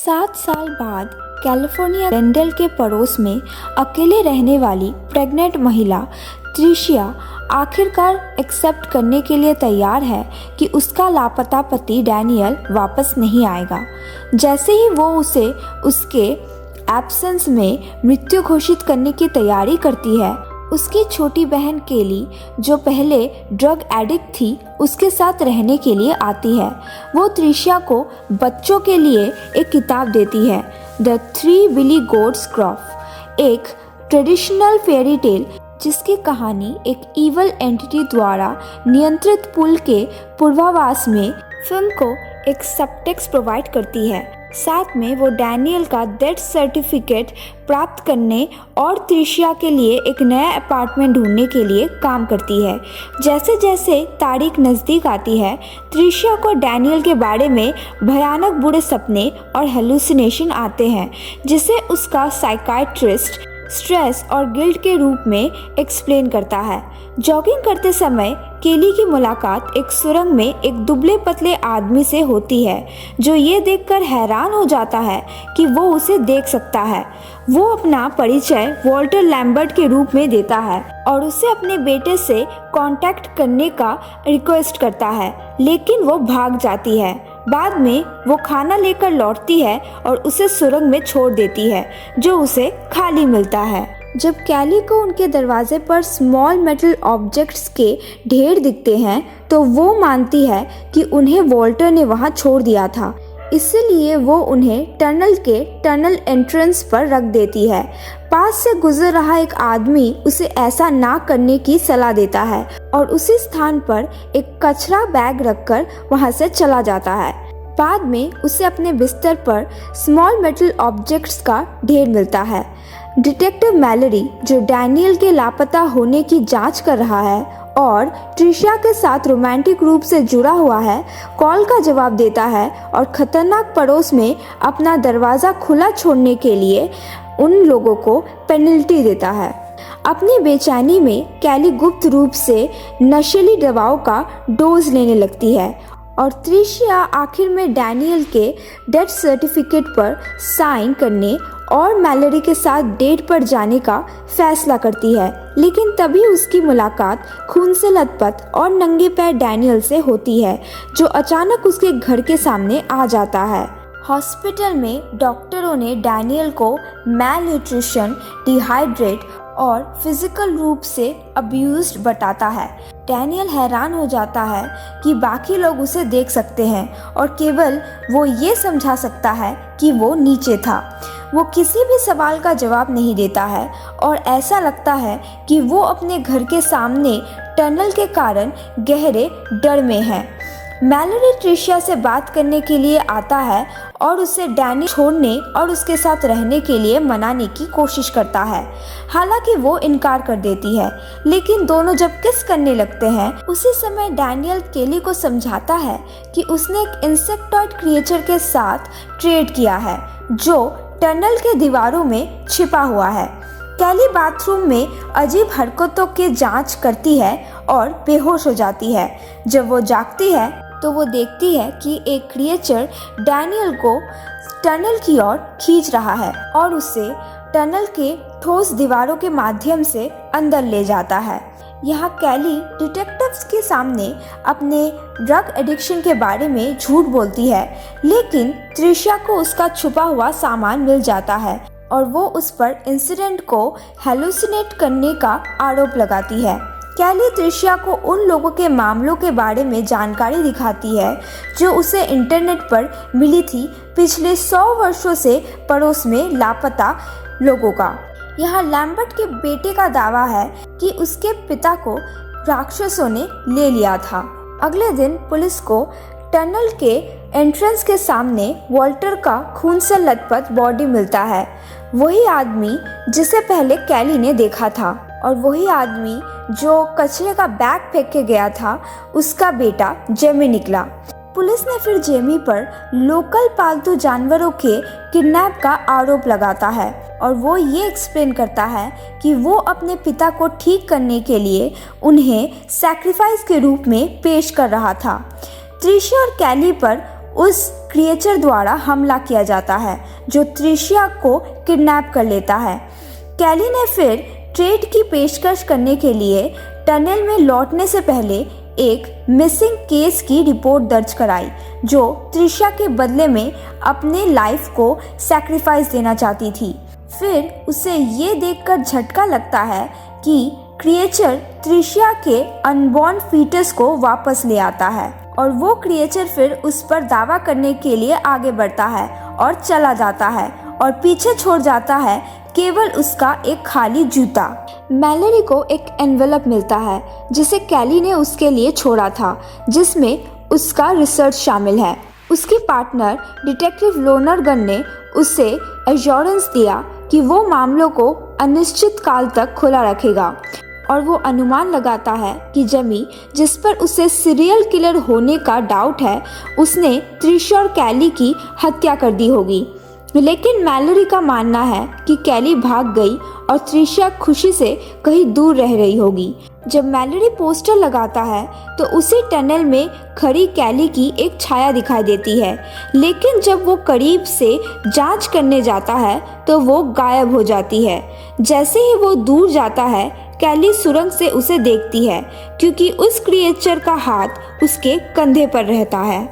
7 साल बाद California Rendel के पड़ोस में अकेले रहने वाली प्रेग्नेंट महिला त्रिशिया आखिरकार एक्सेप्ट करने के लिए तैयार है कि उसका लापता पति डैनियल वापस नहीं आएगा। जैसे ही वो उसे उसके एब्सेंस में मृत्यु घोषित करने की तैयारी करती है, उसकी छोटी बहन केली, जो पहले ड्रग एडिक्ट थी, उसके साथ रहने के लिए आती है। वो त्रिशिया को बच्चों के लिए एक किताब देती है, द थ्री बिली गोट्स क्रॉफ, एक ट्रेडिशनल फेरी टेल जिसकी कहानी एक इवल एंटिटी द्वारा नियंत्रित पुल के पूर्वाभास में फिल्म को एक सबटेक्स्ट प्रोवाइड करती है। साथ में वो डैनियल का डेथ सर्टिफिकेट प्राप्त करने और त्रिशिया के लिए एक नया अपार्टमेंट ढूंढने के लिए काम करती है। जैसे जैसे तारीख नज़दीक आती है, त्रिशिया को डैनियल के बारे में भयानक बुरे सपने और हेलुसिनेशन आते हैं, जिसे उसका साइकाइट्रिस्ट स्ट्रेस और गिल्ट के रूप में एक्सप्लेन करता है। जॉगिंग करते समय केली की मुलाकात एक सुरंग में एक दुबले पतले आदमी से होती है, जो ये देखकर हैरान हो जाता है कि वो उसे देख सकता है। वो अपना परिचय वॉल्टर लैम्बर्ट के रूप में देता है और उसे अपने बेटे से कांटेक्ट करने का रिक्वेस्ट करता है, लेकिन वो भाग जाती है। बाद में वो खाना लेकर लौटती है और उसे सुरंग में छोड़ देती है, जो उसे खाली मिलता है। जब कैली को उनके दरवाजे पर स्मॉल मेटल ऑब्जेक्ट्स के ढेर दिखते हैं, तो वो मानती है कि उन्हें वॉल्टर ने वहां छोड़ दिया था। इसलिए वो उन्हें टनल एंट्रेंस पर रख देती है। पास से गुजर रहा एक आदमी उसे ऐसा ना करने की सलाह देता है और उसी स्थान पर एक कचरा बैग रखकर वहां से चला जाता है। बाद में उसे अपने बिस्तर पर स्मॉल मेटल ऑब्जेक्ट्स का ढेर मिलता है। डिटेक्टिव मैलरी, जो डैनियल के लापता होने की जांच कर रहा है और त्रिशिया के साथ रोमांटिक रूप से जुड़ा हुआ है, कॉल का जवाब देता है और खतरनाक पड़ोस में अपना दरवाज़ा खुला छोड़ने के लिए उन लोगों को पेनल्टी देता है। अपनी बेचैनी में कैली गुप्त रूप से नशीली दवाओं का डोज लेने लगती है और त्रिशिया आखिर में डैनियल के डेथ सर्टिफिकेट पर साइन करने और मैलरी के साथ डेट पर जाने का फैसला करती है। लेकिन तभी उसकी मुलाकात खून से लथपथ और नंगे पैर डैनियल से होती है, जो अचानक उसके घर के सामने आ जाता है। हॉस्पिटल में डॉक्टरों ने डैनियल को मैलन्यूट्रिशन, डिहाइड्रेट और फिजिकल रूप से अब्यूज्ड बताता है। डैनियल हैरान हो जाता है कि बाकी लोग उसे देख सकते हैं और केवल वो ये समझा सकता है कि वो नीचे था। वो किसी भी सवाल का जवाब नहीं देता है और ऐसा लगता है कि वो अपने घर के सामने टनल के कारण गहरे डर में है। मैलरी त्रिशिया से बात करने के लिए आता है और उसे डैनी छोड़ने और उसके साथ रहने के लिए मनाने की कोशिश करता है। हालांकि वो इनकार कर देती है, लेकिन दोनों जब किस करने लगते हैं, उसी समय डैनियल केली को समझाता है कि उसने एक इंसेक्टॉइड क्रिएचर के साथ ट्रेड किया है, जो टनल के दीवारों में छिपा हुआ है। कैली बाथरूम में अजीब हरकतों की जांच करती है और बेहोश हो जाती है। जब वो जागती है तो वो देखती है कि एक क्रिएचर डैनियल को टनल की ओर खींच रहा है और उसे टनल के ठोस दीवारों के माध्यम से अंदर ले जाता है। यहाँ कैली डिटेक्टिव्स के सामने अपने ड्रग एडिक्शन के बारे में झूठ बोलती है, लेकिन त्रिशिया को उसका छुपा हुआ सामान मिल जाता है और वो उस पर इंसिडेंट को हेलुसिनेट करने का आरोप लगाती है। कैली त्रिशिया को उन लोगों के मामलों के बारे में जानकारी दिखाती है जो उसे इंटरनेट पर मिली थी, पिछले 100 वर्षों से पड़ोस में लापता लोगों का। यहाँ लैम्बर्ट के बेटे का दावा है कि उसके पिता को राक्षसों ने ले लिया था। अगले दिन पुलिस को टनल के एंट्रेंस के सामने वॉल्टर का खून से लथपथ बॉडी मिलता है। वही आदमी जिसे पहले कैली ने देखा था और वही आदमी जो कचरे का बैग फेंक के गया था, उसका बेटा जेमी निकला। पुलिस ने फिर जेमी पर लोकल पालतू जानवरों के किडनैप का आरोप लगाता है और वो ये एक्सप्लेन करता है कि वो अपने पिता को ठीक करने के लिए उन्हें सैक्रिफाइस के रूप में पेश कर रहा था। त्रिशिया और कैली पर उस क्रिएचर द्वारा हमला किया जाता है जो त्रिशिया को किडनैप कर लेता है। कैली ने फिर ट्रेड की पेशकश करने के लिए टनल में लौटने से पहले एक मिसिंग केस की रिपोर्ट दर्ज कराई जो त्रिशिया के बदले में अपने लाइफ को सैक्रिफाइस देना चाहती थी। फिर उसे ये देखकर झटका लगता है कि क्रिएचर त्रिशिया के अनबॉर्न फीटस को वापस ले आता है और वो क्रिएचर फिर उस पर दावा करने के लिए आगे बढ़ता है और चला जाता है और पीछे छोड़ जाता है केवल उसका एक खाली जूता। मैलोरी को एक एनवेलप मिलता है जिसे कैली ने उसके लिए छोड़ा था, जिसमें उसका रिसर्च शामिल है। उसकी पार्टनर डिटेक्टिव लोनरगन ने उसे एश्योरेंस दिया कि वो मामलों को अनिश्चित काल तक खुला रखेगा और वो अनुमान लगाता है कि जमी जिस पर उसे सीरियल किलर होने का डाउट है उसने त्रिशिया और कैली की हत्या कर दी होगी। लेकिन मैलोरी का मानना है कि कैली भाग गई और त्रिशिया खुशी से कहीं दूर रह रही होगी। जब मैलोरी पोस्टर लगाता है तो उसी टनल में खड़ी कैली की एक छाया दिखाई देती है, लेकिन जब वो करीब से जांच करने जाता है तो वो गायब हो जाती है। जैसे ही वो दूर जाता है कैली सुरंग से उसे देखती है क्योंकि उस क्रिएचर का हाथ उसके कंधे पर रहता है।